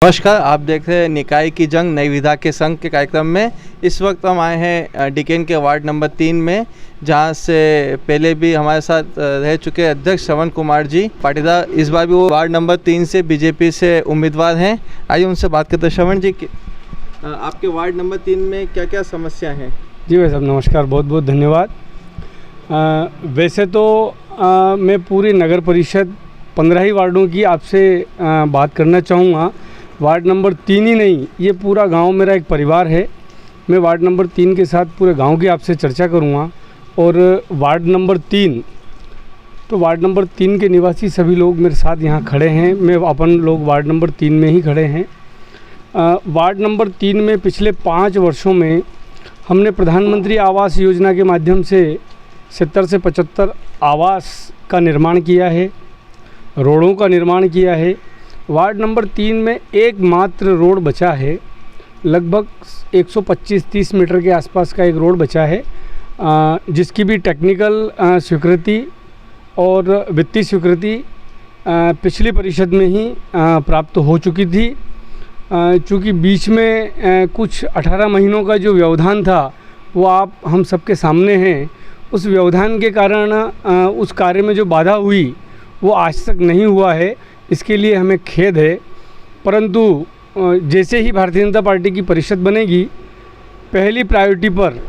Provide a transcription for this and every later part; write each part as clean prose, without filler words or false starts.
नमस्कार, आप देख रहे हैं निकाय की जंग नई विधा के संघ के कार्यक्रम में। इस वक्त हम आए हैं डिकेन के वार्ड नंबर 3 में, जहां से पहले भी हमारे साथ रह चुके अध्यक्ष श्रवण कुमार जी पाटीदार। इस बार भी वो वार्ड नंबर 3 से बीजेपी से उम्मीदवार हैं। आइए उनसे बात करते हैं। श्रवण जी, आपके वार्ड नंबर 3 में क्या क्या समस्या हैं? जी भाई साहब नमस्कार, बहुत बहुत धन्यवाद। वैसे तो मैं पूरी नगर परिषद 15 ही वार्डों की आपसे बात करना चाहूँगा। वार्ड नंबर 3 ही नहीं, ये पूरा गांव मेरा एक परिवार है। मैं वार्ड नंबर 3 के साथ पूरे गांव की आपसे चर्चा करूंगा। और वार्ड नंबर 3, तो वार्ड नंबर 3 के निवासी सभी लोग मेरे साथ यहाँ खड़े हैं। मैं अपन लोग वार्ड नंबर 3 में ही खड़े हैं। वार्ड नंबर 3 में पिछले 5 वर्षों में हमने प्रधानमंत्री आवास योजना के माध्यम से 70 से 75 आवास का निर्माण किया है, रोडों का निर्माण किया है। वार्ड नंबर 3 में एकमात्र रोड बचा है, लगभग 125-30 मीटर के आसपास का एक रोड बचा है, जिसकी भी टेक्निकल स्वीकृति और वित्तीय स्वीकृति पिछली परिषद में ही प्राप्त हो चुकी थी। चूँकि बीच में कुछ 18 महीनों का जो व्यवधान था वो आप हम सबके सामने हैं। उस व्यवधान के कारण उस कार्य में जो बाधा हुई वो आज तक नहीं हुआ है, इसके लिए हमें खेद है। परंतु जैसे ही भारतीय जनता पार्टी की परिषद बनेगी, पहली प्रायोरिटी पर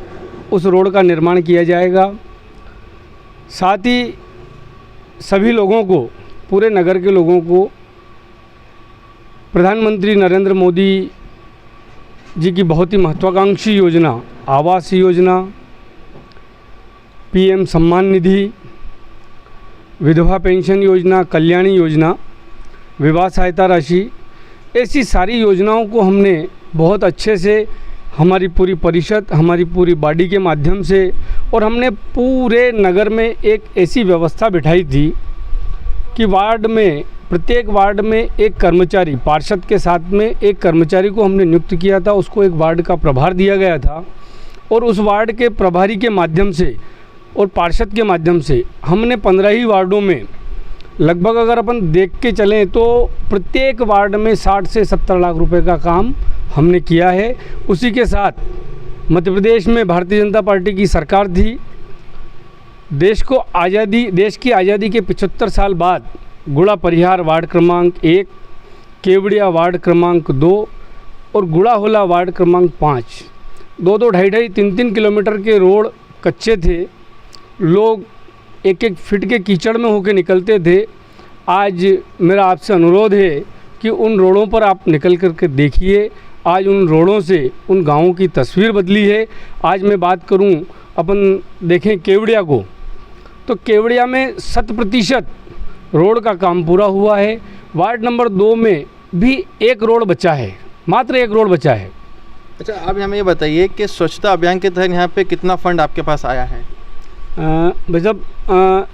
उस रोड का निर्माण किया जाएगा। साथ ही सभी लोगों को, पूरे नगर के लोगों को प्रधानमंत्री नरेंद्र मोदी जी की बहुत ही महत्वाकांक्षी योजना आवास योजना, PM सम्मान निधि, विधवा पेंशन योजना, कल्याणी योजना, विवाह सहायता राशि, ऐसी सारी योजनाओं को हमने बहुत अच्छे से हमारी पूरी परिषद, हमारी पूरी बॉडी के माध्यम से, और हमने पूरे नगर में एक ऐसी व्यवस्था बिठाई थी कि वार्ड में, प्रत्येक वार्ड में एक कर्मचारी, पार्षद के साथ में एक कर्मचारी को हमने नियुक्त किया था। उसको एक वार्ड का प्रभार दिया गया था और उस वार्ड के प्रभारी के माध्यम से और पार्षद के माध्यम से हमने 15 ही वार्डों में लगभग, अगर अपन देख के चलें तो प्रत्येक वार्ड में 60 से 70 लाख रुपए का काम हमने किया है। उसी के साथ मध्य प्रदेश में भारतीय जनता पार्टी की सरकार थी। देश की आज़ादी के 75 साल बाद गुड़ा परिहार वार्ड क्रमांक 1, केवड़िया वार्ड क्रमांक 2 और गुड़ाहोला वार्ड क्रमांक 5, 2-2, 2.5, 3-3 किलोमीटर के रोड कच्चे थे। लोग 1-1 फीट के कीचड़ में होकर निकलते थे। आज मेरा आपसे अनुरोध है कि उन रोडों पर आप निकल करके देखिए। आज उन रोडों से उन गांवों की तस्वीर बदली है। आज मैं बात करूं, अपन देखें केवड़िया को, तो केवड़िया में 100% रोड का काम पूरा हुआ है। वार्ड नंबर 2 में भी एक रोड बचा है, मात्र एक रोड बचा है। अच्छा, अब हमें ये बताइए कि स्वच्छता अभियान के तहत यहाँ पे कितना फंड आपके पास आया है? भाई साहब,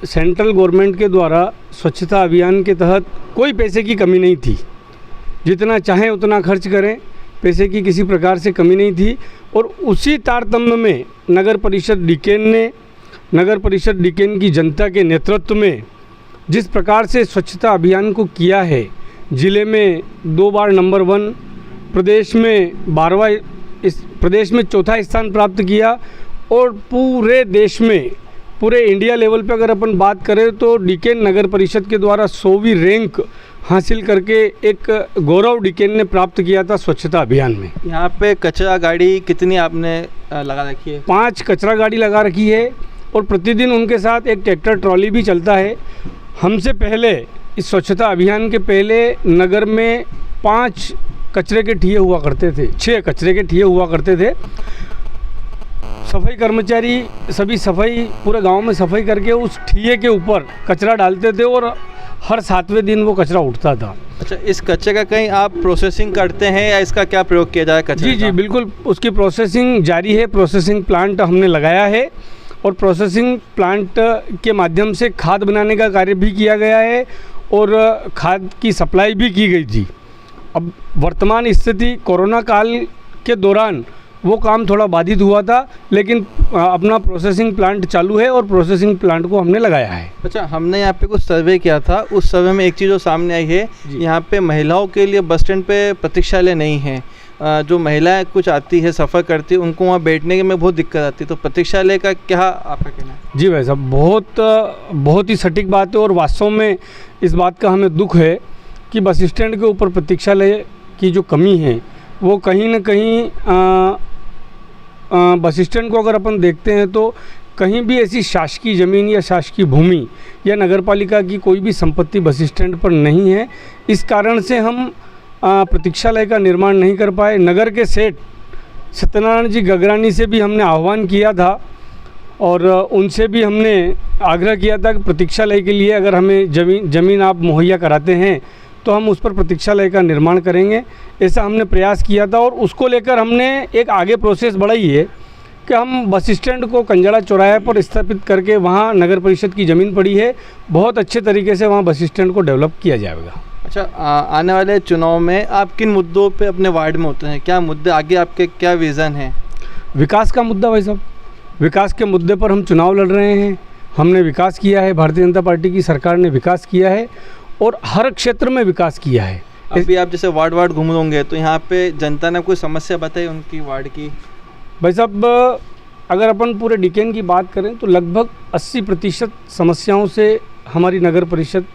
सेंट्रल गवर्नमेंट के द्वारा स्वच्छता अभियान के तहत कोई पैसे की कमी नहीं थी। जितना चाहें उतना खर्च करें, पैसे की किसी प्रकार से कमी नहीं थी। और उसी तारतम्य में नगर परिषद डिकेन की जनता के नेतृत्व में जिस प्रकार से स्वच्छता अभियान को किया है, ज़िले में 2 बार नंबर 1, प्रदेश में 12वां, इस प्रदेश में 4था स्थान प्राप्त किया। और पूरे देश में, पूरे इंडिया लेवल पे अगर अपन बात करें तो डिकेन नगर परिषद के द्वारा 100वीं रैंक हासिल करके एक गौरव डिकेन ने प्राप्त किया था स्वच्छता अभियान में। यहाँ पे कचरा गाड़ी कितनी आपने लगा रखी है? 5 कचरा गाड़ी लगा रखी है और प्रतिदिन उनके साथ एक ट्रैक्टर ट्रॉली भी चलता है। हमसे पहले, इस स्वच्छता अभियान के पहले नगर में 5 कचरे के ठिये हुआ करते थे, 6 कचरे के ठिये हुआ करते थे। सफाई कर्मचारी सभी सफाई, पूरे गांव में सफाई करके उस ठिये के ऊपर कचरा डालते थे और हर 7वें दिन वो कचरा उठता था। अच्छा, इस कचरे का कहीं आप प्रोसेसिंग करते हैं या इसका क्या प्रयोग किया जाए कचरे जी, बिल्कुल उसकी प्रोसेसिंग जारी है। प्रोसेसिंग प्लांट हमने लगाया है और प्रोसेसिंग प्लांट के माध्यम से खाद बनाने का कार्य भी किया गया है और खाद की सप्लाई भी की गई थी। अब वर्तमान स्थिति कोरोना काल के दौरान वो काम थोड़ा बाधित हुआ था, लेकिन अपना प्रोसेसिंग प्लांट चालू है और प्रोसेसिंग प्लांट को हमने लगाया है। अच्छा, हमने यहाँ पे कुछ सर्वे किया था, उस सर्वे में एक चीज़ जो सामने आई है, यहाँ पे महिलाओं के लिए बस स्टैंड पे प्रतीक्षालय नहीं है। जो महिलाएं कुछ आती है, सफ़र करती है, उनको वहाँ बैठने में बहुत दिक्कत आती है, तो प्रतीक्षालय का क्या आपका कहना है? जी भाई साहब, बहुत ही सटीक बात है और वास्तव में इस बात का हमें दुख है कि बस स्टैंड के ऊपर प्रतीक्षालय की जो कमी है वो कहीं ना कहीं बस स्टैंड को अगर अपन देखते हैं तो कहीं भी ऐसी शासकीय ज़मीन या शासकीय भूमि या नगरपालिका की कोई भी संपत्ति बस स्टैंड पर नहीं है। इस कारण से हम प्रतीक्षालय का निर्माण नहीं कर पाए। नगर के सेठ सत्यनारायण जी गगरानी से भी हमने आह्वान किया था और उनसे भी हमने आग्रह किया था कि प्रतीक्षालय के लिए अगर हमें ज़मीन आप मुहैया कराते हैं तो हम उस पर प्रतीक्षालय का निर्माण करेंगे। ऐसा हमने प्रयास किया था और उसको लेकर हमने एक आगे प्रोसेस बढ़ाई है कि हम बस स्टैंड को कंजड़ा चौराहे पर स्थापित करके वहाँ नगर परिषद की ज़मीन पड़ी है, बहुत अच्छे तरीके से वहाँ बस स्टैंड को डेवलप किया जाएगा। अच्छा, आने वाले चुनाव में आप किन मुद्दों पे अपने वार्ड में होते हैं? क्या मुद्दे आगे आपके, क्या विज़न है? विकास का मुद्दा भाई साहब, विकास के मुद्दे पर हम चुनाव लड़ रहे हैं। हमने विकास किया है, भारतीय जनता पार्टी की सरकार ने विकास किया है और हर क्षेत्र में विकास किया है। अभी आप जैसे वार्ड घूम होंगे तो यहाँ पे जनता ने कोई समस्या बताई उनकी वार्ड की? भाई साहब, अगर अपन पूरे डीकेन की बात करें तो लगभग 80% समस्याओं से हमारी नगर परिषद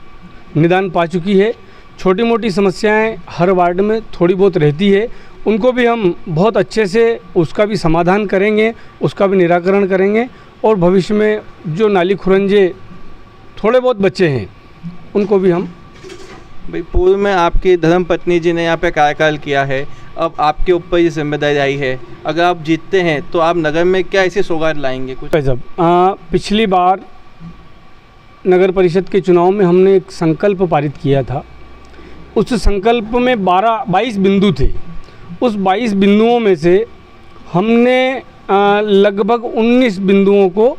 निदान पा चुकी है। छोटी मोटी समस्याएं हर वार्ड में थोड़ी बहुत रहती है, उनको भी हम बहुत अच्छे से उसका भी समाधान करेंगे, उसका भी निराकरण करेंगे और भविष्य में जो नाली खुरंजे थोड़े बहुत बच्चे हैं उनको भी हम। भाई, पूर्व में आपकी धर्मपत्नी जी ने यहाँ पे कार्यकाल किया है, अब आपके ऊपर ये जिम्मेदारी आई है, अगर आप जीतते हैं तो आप नगर में क्या ऐसी सौगात लाएंगे कुछ? साहब, पिछली बार नगर परिषद के चुनाव में हमने एक संकल्प पारित किया था। उस संकल्प में 22 बिंदु थे। उस 22 बिंदुओं में से हमने लगभग 19 बिंदुओं को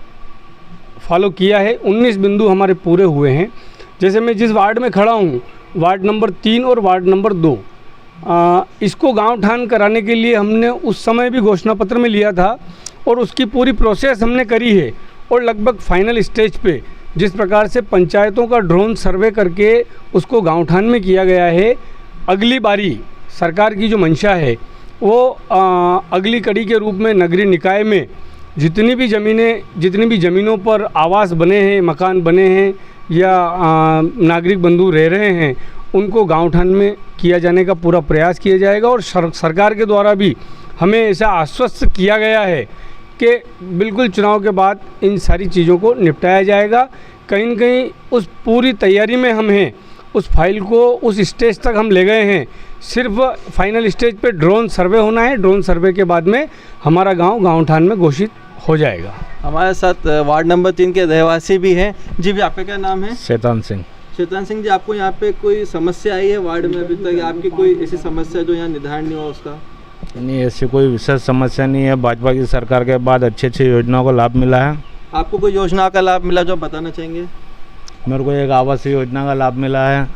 फॉलो किया है। 19 बिंदु हमारे पूरे हुए हैं। जैसे मैं जिस वार्ड में खड़ा हूँ, वार्ड नंबर 3 और वार्ड नंबर 2, इसको गांव ठान कराने के लिए हमने उस समय भी घोषणा पत्र में लिया था और उसकी पूरी प्रोसेस हमने करी है और लगभग फाइनल स्टेज पे जिस प्रकार से पंचायतों का ड्रोन सर्वे करके उसको गांव ठान में किया गया है। अगली बारी सरकार की जो मंशा है वो अगली कड़ी के रूप में नगरीय निकाय में जितनी भी ज़मीनों पर आवास बने हैं, मकान बने हैं या नागरिक बंधु रह रहे हैं, उनको गांव ठान में किया जाने का पूरा प्रयास किया जाएगा। और सरकार के द्वारा भी हमें ऐसा आश्वस्त किया गया है कि बिल्कुल चुनाव के बाद इन सारी चीज़ों को निपटाया जाएगा। कहीं न कहीं उस पूरी तैयारी में हम हैं, उस फाइल को उस स्टेज तक हम ले गए हैं। सिर्फ फाइनल स्टेज पे ड्रोन सर्वे होना है। ड्रोन सर्वे के बाद में हमारा गांव ठान में घोषित हो जाएगा। हमारे साथ वार्ड नंबर 3 के रहवासी भी हैं। जी भी, आपका क्या नाम है? शैतान सिंह। शैतान सिंह जी, आपको यहाँ पे कोई समस्या आई है वार्ड में अभी तक? आपकी कोई ऐसी समस्या जो यहाँ निर्धारण नहीं हुआ उसका? नहीं, ऐसी कोई विशेष समस्या नहीं है। भाजपा की सरकार के बाद अच्छी योजनाओं का लाभ मिला है। आपको कोई योजना का लाभ मिला जो आप बताना चाहेंगे? मेरे को एक आवासीय योजना का लाभ मिला है,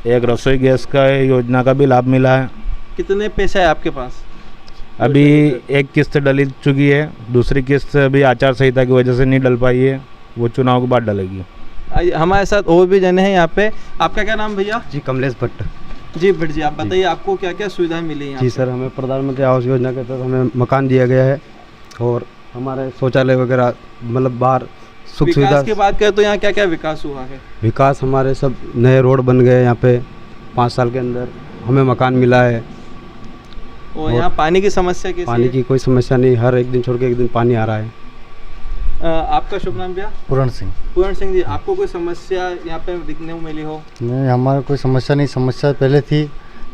एक रसोई गैस का योजना का भी लाभ मिला है। कितने पैसे है आपके पास? अभी एक किस्त डल चुकी है, दूसरी किस्त अभी आचार संहिता की वजह से नहीं डल पाई है, वो चुनाव के बाद डलेगी। हमारे साथ और भी जने हैं यहाँ पे। आपका क्या नाम भैया? जी, कमलेश भट्ट। जी भट्ट जी, आप बताइए आपको क्या क्या सुविधाएं मिली हैं? जी सर, हमें प्रधानमंत्री आवास योजना के तहत हमें मकान दिया गया है और हमारे शौचालय वगैरह मतलब बाहर सुख सुविधा। विकास की बात करें तो यहाँ क्या क्या विकास हुआ है? विकास हमारे सब नए रोड बन गए यहाँ पे 5 साल के अंदर, हमें मकान मिला है। और यहाँ पानी की समस्या कैसी है? पानी की कोई समस्या नहीं, हर एक दिन छोड़ के एक दिन पानी आ रहा है। आपका शुभ नाम भैया? पूरण सिंह। पूरण सिंह जी, आपको कोई समस्या यहाँ पे दिखने को मिली हो? नहीं, हमारे कोई समस्या नहीं, समस्या पहले थी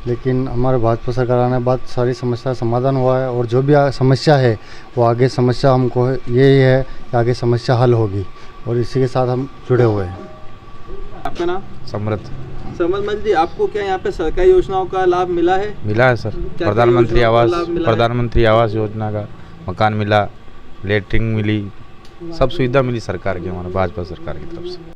लेकिन हमारे भाजपा सरकार आने के बाद सारी समस्या समाधान हुआ है और जो भी समस्या है वो आगे समस्या हमको यही है कि आगे समस्या हल होगी और इसी के साथ हम जुड़े हुए हैं। आपका नाम? समृद्ध। समझ जी, आपको क्या यहाँ पे सरकारी योजनाओं का लाभ मिला है? मिला है सर, प्रधानमंत्री आवास योजना का मकान मिला, लेटरिन मिली, सब सुविधा मिली सरकार की, हमारे भाजपा सरकार की तरफ से।